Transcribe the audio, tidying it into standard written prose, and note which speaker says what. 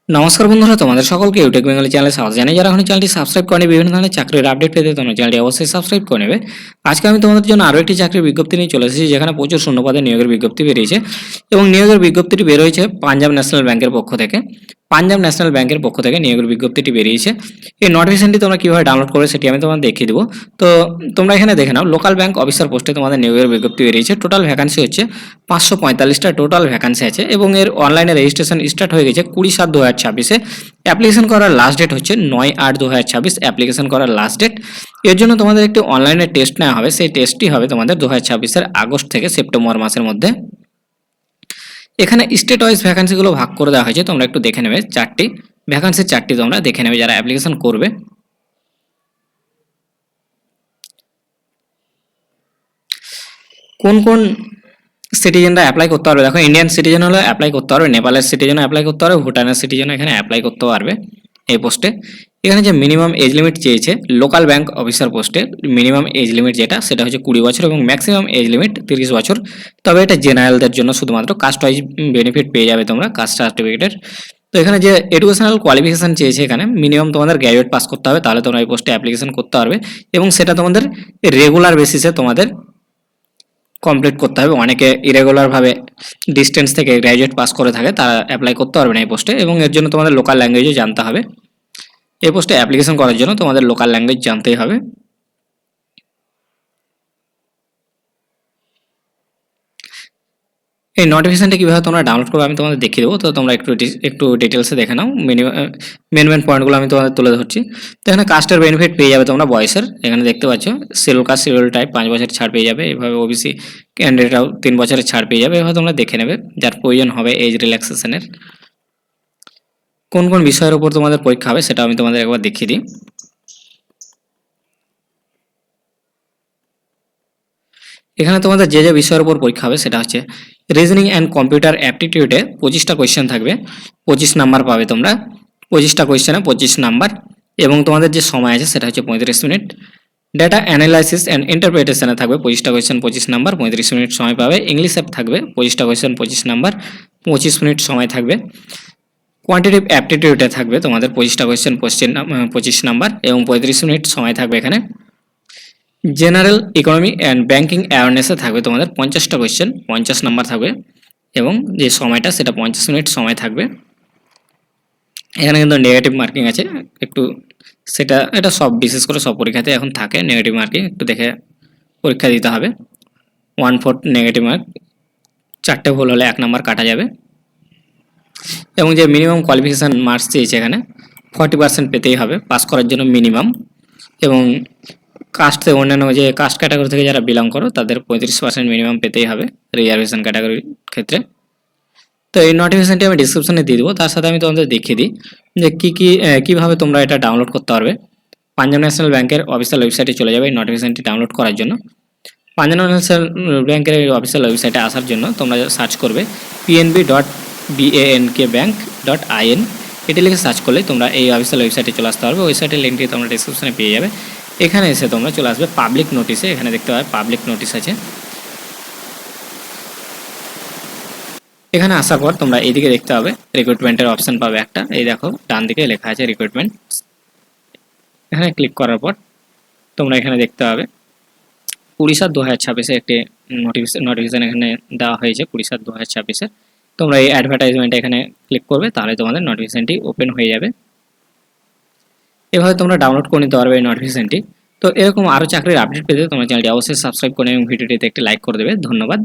Speaker 1: নমস্কার বন্ধুরা, তোমাদের সকলকে ইউটিউব বেঙ্গলি চ্যানেলে স্বাগত জানাই। যারা এখন চ্যানেলটি সাবস্ক্রাইব করেনি, বিভিন্ন ধরনের চাকরির আপডেট পেতে তোমরা চ্যানেলটি অবশ্যই সাবস্ক্রাইব করে নেবে। আজকে আমি তোমাদের জন্য আরও একটি চাকরির বিজ্ঞপ্তি নিয়ে চলে এসেছি, যেখানে প্রচুর শূন্যপদে নিয়োগের বিজ্ঞপ্তি বেরিয়েছে এবং নিয়োগের বিজ্ঞপ্তিটি বের হয়েছে পাঞ্জাব ন্যাশনাল ব্যাংকের পক্ষ থেকে। পাঞ্জাব ন্যাশনাল ব্যাংকের পক্ষ থেকে নিয়োগের বিজ্ঞপ্তিটি বেরিয়েছে। এই নোটিফিকেশনটি তোমরা কীভাবে ডাউনলোড করবে সেটি আমি তোমাদের দেখিয়ে দেবো। তো তোমরা এখানে দেখে নাও, লোকাল ব্যাংক অফিসার পোস্টে তোমাদের নিয়োগের বিজ্ঞপ্তি বেরিয়েছে। টোটাল ভ্যাকান্সি হচ্ছে 545টা টোটাল ভ্যাকান্সি আছে এবং এর অনলাইনে রেজিস্ট্রেশন স্টার্ট হয়ে গেছে 20/7/2026-এ। অ্যাপ্লিকেশন করার লাস্ট ডেট হচ্ছে 9/8/2026 অ্যাপ্লিকেশন করার লাস্ট ডেট। এর জন্য তোমাদের একটি অনলাইনে টেস্ট নেওয়া হবে, সেই টেস্টটি হবে তোমাদের 2026-এর আগস্ট থেকে সেপ্টেম্বর মাসের মধ্যে। এখানে স্টেট ওয়াইজ ভ্যাকান্সিগুলো ভাগ করে দেওয়া হয়েছে, তোমরা একটু দেখে নেবে। চারটি তোমরা দেখে নেবে যারা অ্যাপ্লিকেশন করবে। কোন কোন সিটিজেনরা অ্যাপ্লাই করতে পারবে দেখো, ইন্ডিয়ান সিটিজেন হলে অ্যাপ্লাই করতে পারবে, নেপালের সিটিজেনও অ্যাপ্লাই করতে পারবে, ভুটানের সিটিজেনও এখানে অ্যাপ্লাই করতে পারবে এই পোস্টে। এখানে যে মিনিমাম এজ লিমিট চেয়েছে লোকাল ব্যাংক অফিসার পোস্টে, মিনিমাম এজ লিমিট যেটা সেটা হচ্ছে 20 বছর এবং ম্যাক্সিমাম এজ লিমিট 30 বছর। তবে এটা জেনারেলদের জন্য শুধুমাত্র, কাস্ট ওয়াইজ বেনিফিট পেয়ে যাবে তোমরা কাস্ট সার্টিফিকেটের। তো এখানে যে এডুকেশনাল কোয়ালিফিকেশন চেয়েছে, এখানে মিনিমাম তোমাদের গ্র্যাজুয়েট পাস করতে হবে, তাহলে তোমরা এই পোস্টে অ্যাপ্লিকেশন করতে পারবে এবং সেটা তোমাদের রেগুলার বেসিসে তোমাদের কমপ্লিট করতে হবে। অনেকে ইরেগুলারভাবে ডিস্টেন্স থেকে গ্র্যাজুয়েট পাস করে থাকে, তারা অ্যাপ্লাই করতে পারবে না এই পোস্টে এবং এর জন্য তোমাদের লোকাল ল্যাঙ্গুয়েজও জানতে হবে। এই পোস্টে অ্যাপ্লিকেশন করার জন্য তোমাদের লোকাল ল্যাঙ্গুয়েজ জানতেই হবে। এই নোটিফিকেশনটা কীভাবে তোমরা ডাউনলোড করবে আমি তোমাদের দেখিয়ে দেবো। তো তোমরা একটু ডিটেলসে দেখে নাও। মেন পয়েন্টগুলো আমি তোমাদের তুলে ধরছি। তো এখানে কাস্টের বেনিফিট পেয়ে যাবে তোমরা বয়সের, এখানে দেখতে পাচ্ছ শিডিউল কাস্ট শিডিউল টাইপ 5 বছরের ছাড় পেয়ে যাবে। এভাবে ওবিসি ক্যান্ডিডেটরাও 3 বছরের ছাড় পেয়ে যাবে। এভাবে তোমরা দেখে নেবে যার প্রয়োজন হবে এজ রিল্যাক্সেশনের। কোন কোন বিষয়ের উপর তোমাদের পরীক্ষা হবে সেটা আমি তোমাদের একবার দেখিয়ে দিই। এখানে তোমাদের যে বিষয়ের উপর পরীক্ষা হবে সেটা হচ্ছে রিজনিং অ্যান্ড কম্পিউটার অ্যাপটিটিউডে 25টা কোয়েশ্চেন থাকবে, 25 নাম্বার পাবে তোমরা। 25টা কোয়েশ্চেনে 25 নাম্বার এবং তোমাদের যে সময় আছে সেটা হচ্ছে 35 মিনিট। ডেটা অ্যানালাইসিস অ্যান্ড ইন্টারপ্রিটেশনে থাকবে 25টা কোয়েশ্চেন 25 নাম্বার, 35 মিনিট সময় পাবে। ইংলিশ অ্যাপ থাকবে 25টা কোয়েশ্চেন 25 নাম্বার, 25 মিনিট সময় থাকবে। কোয়ান্টিটিভ অ্যাপটিটিউডে থাকবে তোমাদের 25টা কোয়েশ্চেন 25 নাম্বার এবং 35 মিনিট সময় থাকবে এখানে। জেনারেল ইকোনমি অ্যান্ড ব্যাংকিং অ্যাওয়ারনেসে থাকবে তোমাদের 50টা কোয়েশ্চেন 50 নাম্বার থাকবে এবং যে সময়টা সেটা 50 মিনিট সময় থাকবে। এখানে কিন্তু নেগেটিভ মার্কিং আছে একটু, এটা সব বিশেষ করে সব পরীক্ষাতে এখন থাকে নেগেটিভ মার্কিং, একটু দেখে পরীক্ষা দিতে হবে। 1/4 নেগেটিভ মার্ক, 4টে ভুল হলে 1 নাম্বার কাটা যাবে। এবং যে মিনিমাম কোয়ালিফিকেশান মার্কস চেয়েছে এখানে 40% পেতেই হবে পাস করার জন্য মিনিমাম। এবং কাস্টে অন্যান্য যে কাস্ট ক্যাটাগরি থেকে যারা বিলং করো তাদের 35% মিনিমাম পেতেই হবে রিজার্ভেশন ক্যাটাগরির ক্ষেত্রে। তো এই নোটিফিকেশনটি আমি ডিসক্রিপশনে দিয়ে দেবো, তার সাথে আমি তোমাদের দেখিয়ে দিই যে কীভাবে তোমরা এটা ডাউনলোড করতে পারবে। পাঞ্জাব ন্যাশনাল ব্যাংকের অফিসিয়াল ওয়েবসাইটে চলে যাবে এই নোটিফিকেশনটি ডাউনলোড করার জন্য। পাঞ্জাব ন্যাশনাল ব্যাংকের এই অফিসিয়াল ওয়েবসাইটে আসার জন্য তোমরা সার্চ করবে pnb.bank.in, এটি লিখে সার্চ করলে তোমরা এই অফিসিয়াল ওয়েবসাইটে চলে আসতে পারবে। ওয়েবসাইটের লিঙ্কটি তোমরা ডিসক্রিপশনে পেয়ে যাবে। এখানে এসে তোমরা চলে আসবে পাবলিক নোটিশে, এখানে দেখতে পাবে পাবলিক নোটিশ আছে। এখানে আসার পর তোমরা এইদিকে দেখতে পাবে রিক্রুটমেন্টের অপশন পাবে একটা, এই দেখো ডান দিকে লেখা আছে রিক্রুটমেন্ট। এখানে ক্লিক করার পর তোমরা এখানে দেখতে পাবে 20/7/2026 একটি নোটিফিকেশন এখানে দেওয়া হয়েছে 20/7/2026। তোমরা এই অ্যাডভার্টাইজমেন্টে এখানে ক্লিক করবে, তাহলে তোমাদের নোটিফিকেশনটি ওপেন হয়ে যাবে। এভাবে তোমরা ডাউনলোড করে নিতে পারবে এই নোটিফিকেশনটি। তো এরকম আরও চাকরির আপডেট পেতে তোমরা চ্যানেলটি অবশ্যই সাবস্ক্রাইব করে এবং ভিডিওটিতে একটি লাইক করে দেবে। ধন্যবাদ।